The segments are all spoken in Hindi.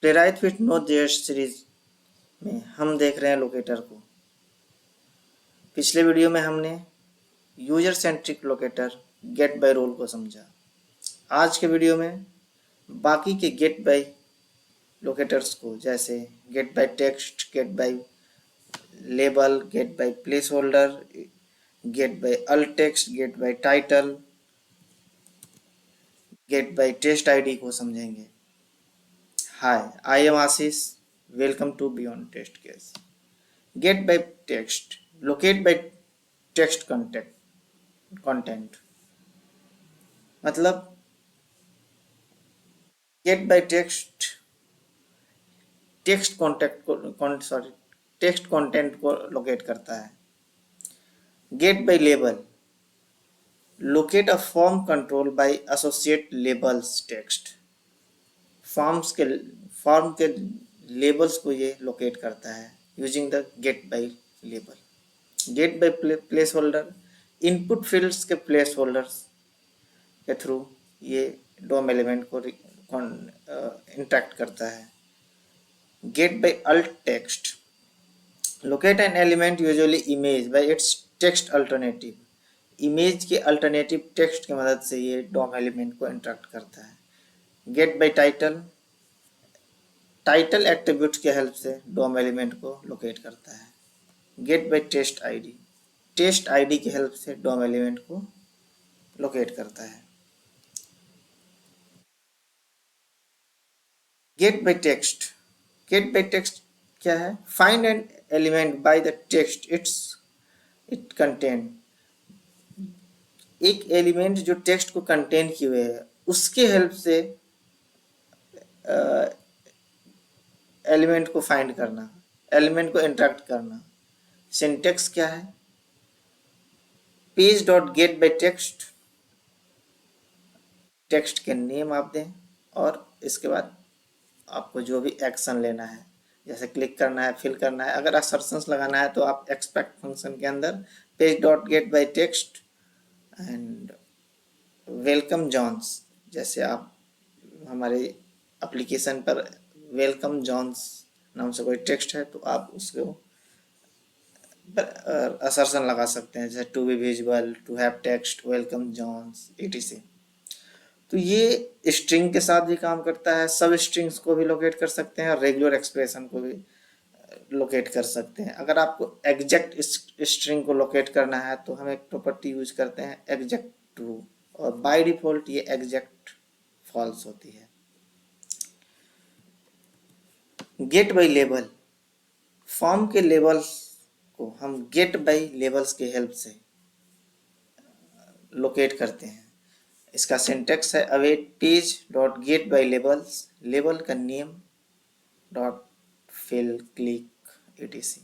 Playwright with Node JS series में हम देख रहे हैं लोकेटर को। पिछले वीडियो में हमने user centric locator get by role को समझा। आज के वीडियो में बाकी के गेट बाय लोकेटर्स को, जैसे get by text, get by label, get by place holder, get by alt text, get by title, get by test ID को समझेंगे। Hi, I am Ashish, welcome to beyond test case. Get by text, locate by text content मतलब get by text text content को लोकेट करता है। Get by label, locate a form control by associate labels text. Form के लेबल्स को ये लोकेट करता है using the get by label. Get by place holder, input fields के प्लेस होल्डर्स के थ्रू ये डोम एलिमेंट को इंटरेक्ट करता है। Get by alt text, locate an element usually image by its text alternative। Image के अल्टरनेटिव टेक्स्ट की मदद से ये डोम एलिमेंट को इंटरेक्ट करता है। Get by title, title attribute के हेल्प से डोम एलिमेंट को लोकेट करता है। Get by test ID, test ID की हेल्प से डोम एलिमेंट को लोकेट करता है। Get by text, get by text क्या है? Find an element by the text it contain. एक एलिमेंट जो टेक्स्ट को कंटेन किए हुए है उसके हेल्प से एलिमेंट को फाइंड करना, एलिमेंट को इंटरेक्ट करना। सिंटेक्स क्या है? Page dot get by text, text के नेम आप दें और इसके बाद आपको जो भी एक्शन लेना है, जैसे क्लिक करना है, फिल करना है। अगर असर्शंस लगाना है तो आप एक्सपेक्ट फंक्शन के अंदर page dot get by text and welcome John's, जैसे आप हमारे एप्लीकेशन पर वेलकम जॉन्स नाम से कोई टेक्स्ट है तो आप उसको असर्शन लगा सकते हैं, जैसे to be visible, to have text, welcome John's etc। तो ये स्ट्रिंग के साथ भी काम करता है, सब स्ट्रिंग्स को भी लोकेट कर सकते हैं और रेगुलर एक्सप्रेशन को भी लोकेट कर सकते हैं। अगर आपको एग्जैक्ट स्ट्रिंग को लोकेट करना है तो हम एक प्रॉपर्टी यूज करते हैं एग्जैक्ट ट्रू, और बाय डिफॉल्ट ये एग्जैक्ट फॉल्स होती है। गेट बाय लेबल, फॉर्म के लेबल्स को हम गेट बाय लेबल्स के हेल्प से लोकेट करते हैं। इसका सिंटेक्स है await page dot get by labels, label का name dot fill click etc।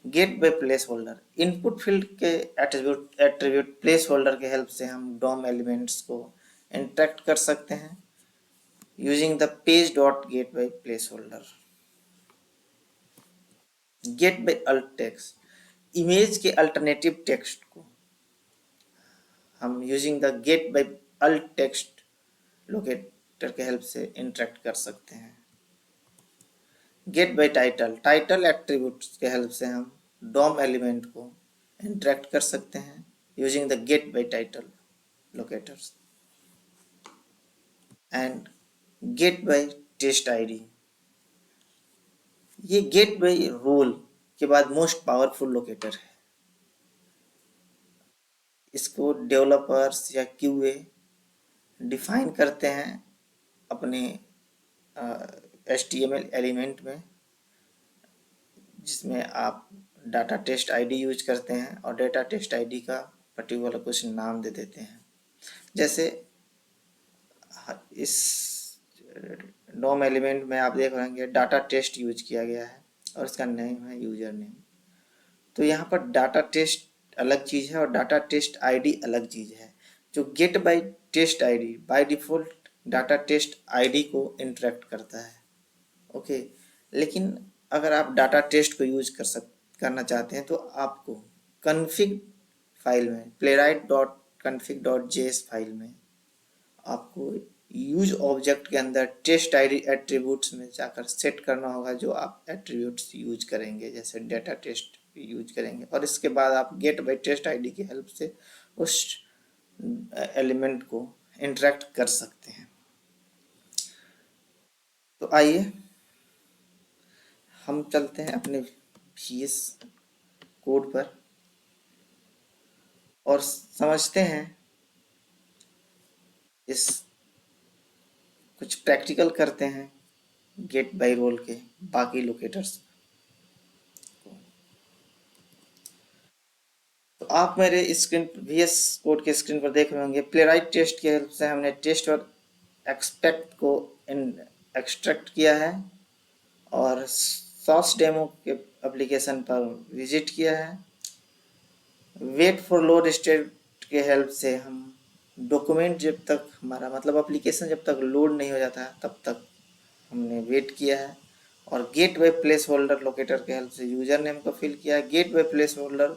Get by place holder, input field के एट्रीब्यूट प्लेस होल्डर के हेल्प से हम डोम एलिमेंट्स को इंटरेक्ट कर सकते हैं using the page dot get by place holder. Get by alt text, image के अल्टरनेटिव टेक्स्ट को हम using the get by alt text locator के हेल्प से इंटरेक्ट कर सकते हैं। Get by title, title attributes के हेल्प से हम डोम एलिमेंट को इंटरेक्ट कर सकते हैं using the get by title locators. And get by test ID, ये गेट बाय रोल के बाद मोस्ट पावरफुल लोकेटर है। इसको डेवलपर्स या क्यूए डिफाइन करते हैं अपने HTML एलिमेंट में, जिसमें आप डाटा टेस्ट आईडी यूज करते हैं और डाटा टेस्ट आईडी का पर्टिकुलर कुछ नाम दे देते हैं। जैसे इस डोम एलिमेंट में आप देख रहे हैं डाटा टेस्ट यूज किया गया है और इसका नेम है यूजर नेम। तो यहाँ पर डाटा टेस्ट अलग चीज़ है और डाटा टेस्ट आईडी अलग चीज़ है। जो get by test ID by default data test ID को इंटरेक्ट करता है, ओके। लेकिन अगर आप डाटा टेस्ट को यूज करना चाहते हैं तो आपको कन्फिग फाइल में playwright.config.js फाइल में आपको यूज ऑब्जेक्ट के अंदर टेस्ट आईडी एट्रीब्यूट्स में जाकर सेट करना होगा जो आप एट्रीब्यूट्स यूज करेंगे, जैसे डेटा टेस्ट यूज करेंगे, और इसके बाद आप गेट बाय टेस्ट आईडी की हेल्प से उस एलिमेंट को इंटरेक्ट कर सकते हैं। तो आइए हम चलते हैं अपने VS कोड पर और समझते हैं इस कुछ प्रैक्टिकल करते हैं गेट बाय रोल के बाकी लोकेटर्स। तो आप मेरे स्क्रीन VS कोड के स्क्रीन पर देख रहे होंगे, प्लेराइट टेस्ट की हेल्प से हमने टेस्ट और एक्सपेक्ट को एक्सट्रैक्ट किया है और सॉस डेमो के एप्लीकेशन पर विजिट किया है। वेट फॉर लोड स्टेट के हेल्प से हम डॉक्यूमेंट जब तक हमारा मतलब एप्लीकेशन जब तक लोड नहीं हो जाता तब तक हमने वेट किया है। और get by place holder locator के हेल्प से यूजर नेम को फिल किया है। Get by place holder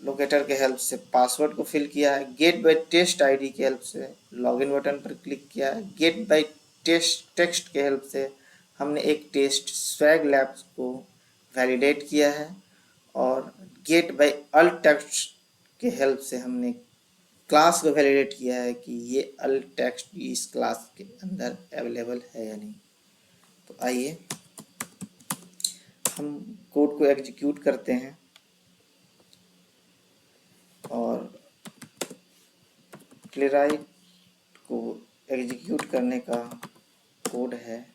locator के हेल्प से पासवर्ड को फिल किया है। गेट बाय टेस्ट आईडी के हेल्प से लॉगिन बटन पर क्लिक किया है। गेट बाय टेक्स्ट के हेल्प से हमने एक टेस्ट स्वैग लैब्स को वैलिडेट किया है। और गेट बाय अल्ट टेक्स्ट के हेल्प से हमने क्लास को वैलिडेट किया है कि ये अल्ट टेक्स्ट इस क्लास के अंदर अवेलेबल है या नहीं। तो आइए हम कोड को एग्जीक्यूट करते हैं और प्लेराइट को एग्जीक्यूट करने का कोड है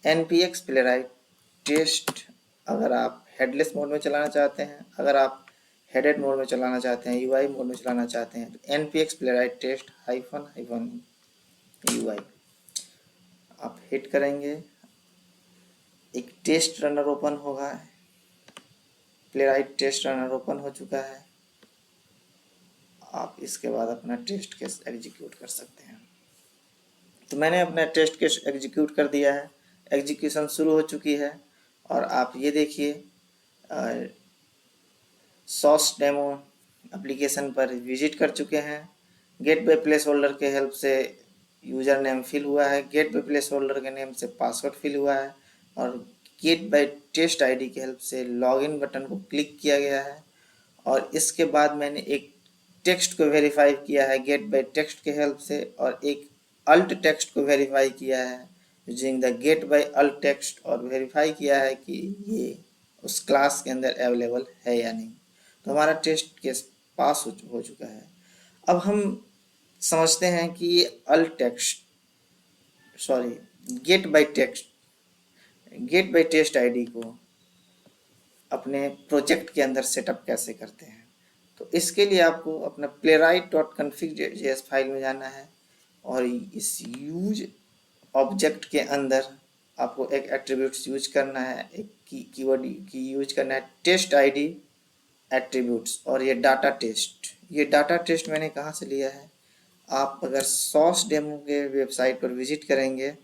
npx प्लेराइट टेस्ट। अगर आप हेडलेस मोड में चलाना चाहते हैं, अगर आप हेडेड मोड में चलाना चाहते हैं, यूआई मोड में चलाना चाहते हैं, तो npx प्लेराइट टेस्ट -ui आप हिट करेंगे, एक टेस्ट रनर ओपन होगा। प्लेराइट टेस्ट रनर ओपन हो चुका है। आप इसके बाद अपना टेस्ट केस एग्जीक्यूट कर सकते हैं। तो मैंने अपना टेस्ट केस एग्जीक्यूट कर दिया है, एग्जीक्यूशन शुरू हो चुकी है। और आप ये देखिए सॉस डेमो एप्लीकेशन पर विजिट कर चुके हैं। गेट बाय प्लेस होल्डर के हेल्प से यूज़र नेम फिल हुआ है। गेट बाय प्लेस होल्डर के नेम से पासवर्ड फिल हुआ है। और गेट बाय टेस्ट आईडी की हेल्प से लॉगिन बटन को क्लिक किया गया है। और इसके बाद मैंने एक टेक्स्ट को वेरीफाई किया है गेट बाय टेक्स्ट के हेल्प से, और एक अल्ट टेक्स्ट को वेरीफाई किया है using the get by alt text, और वेरीफाई किया है कि ये उस क्लास के अंदर अवेलेबल है या नहीं। तो हमारा टेस्ट केस पास हो चुका है। अब हम समझते हैं कि ये alt text get by test ID को अपने प्रोजेक्ट के अंदर सेटअप कैसे करते हैं। तो इसके लिए आपको अपना playwright.config.js फाइल में जाना है और इस यूज ऑब्जेक्ट के अंदर आपको एक एट्रीब्यूट्स यूज करना है, एक कीवर्ड की यूज करना है टेस्ट आईडी एट्रीब्यूट्स। और ये डाटा टेस्ट मैंने कहाँ से लिया है, आप अगर सॉस डेमो के वेबसाइट पर विजिट करेंगे,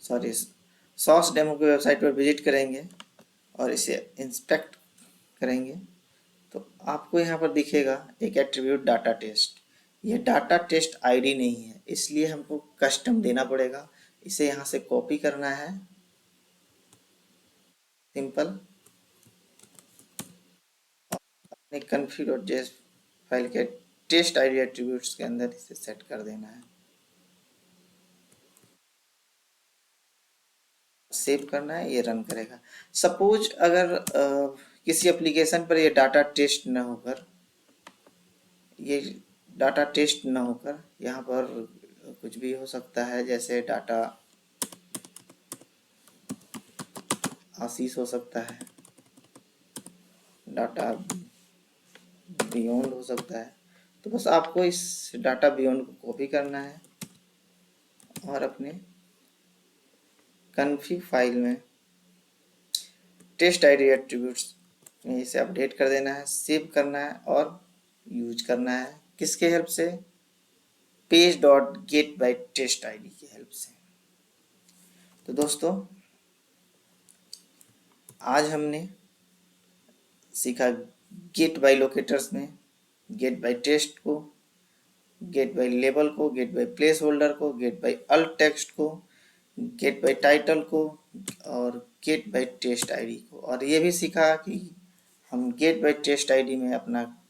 सॉस डेमो के वेबसाइट पर विजिट करेंगे और इसे इंस्पेक्ट करेंगे तो आपको यहाँ पर दिखेगा एक एट्रीब्यूट डाटा टेस्ट। ये डाटा टेस्ट आईडी नहीं है, इसलिए हमको कस्टम देना पड़ेगा। इसे यहाँ से कॉपी करना है, सिंपल, अपने config.js फाइल के टेस्ट आईडी एट्रीब्यूट्स के अंदर इसे सेट कर देना है, सेव करना है, ये रन करेगा। सपोज अगर किसी एप्लीकेशन पर ये डाटा टेस्ट न होकर यहाँ पर कुछ भी हो सकता है, जैसे डाटा आशीष हो सकता है, डाटा बियॉन्ड हो सकता है। तो बस आपको इस डाटा बियॉन्ड को कॉपी करना है और अपने कॉन्फ़िग फाइल में टेस्ट आईडी एट्रीब्यूट्स में इसे अपडेट कर देना है, सेव करना है और यूज करना है। किसके हेल्प से, page dot get by test ID की हेल्प से। तो दोस्तों आज हमने सीखा गेट बाय लोकेटर्स में गेट बाय टेस्ट को गेट बाय लेबल को, गेट बाय प्लेस होल्डर को, गेट बाय अल्ट टेक्स्ट को, गेट बाय टाइटल को और गेट बाय टेस्ट आईडी को। और ये भी सीखा कि हम गेट बाय टेस्ट आईडी में अपना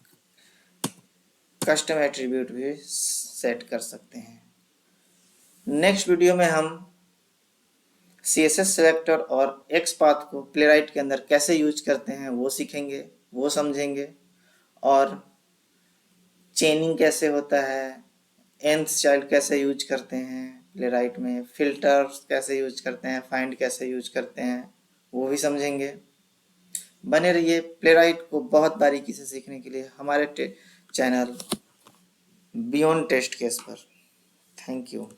कस्टम एट्रीब्यूट भी सेट कर सकते हैं। नेक्स्ट वीडियो में हम CSS सेलेक्टर और XPath को प्लेराइट के अंदर कैसे यूज करते हैं वो सीखेंगे, वो समझेंगे। और चेनिंग कैसे होता है, nth चाइल्ड कैसे यूज करते हैं प्लेराइट में, फिल्टर्स कैसे यूज करते हैं, फाइंड कैसे यूज करते हैं वो भी समझेंगे। बने रहिए प्लेराइट को बहुत बारीकी से सीखने के लिए हमारे चैनल बियॉन्ड टेस्ट केस पर। Thank you.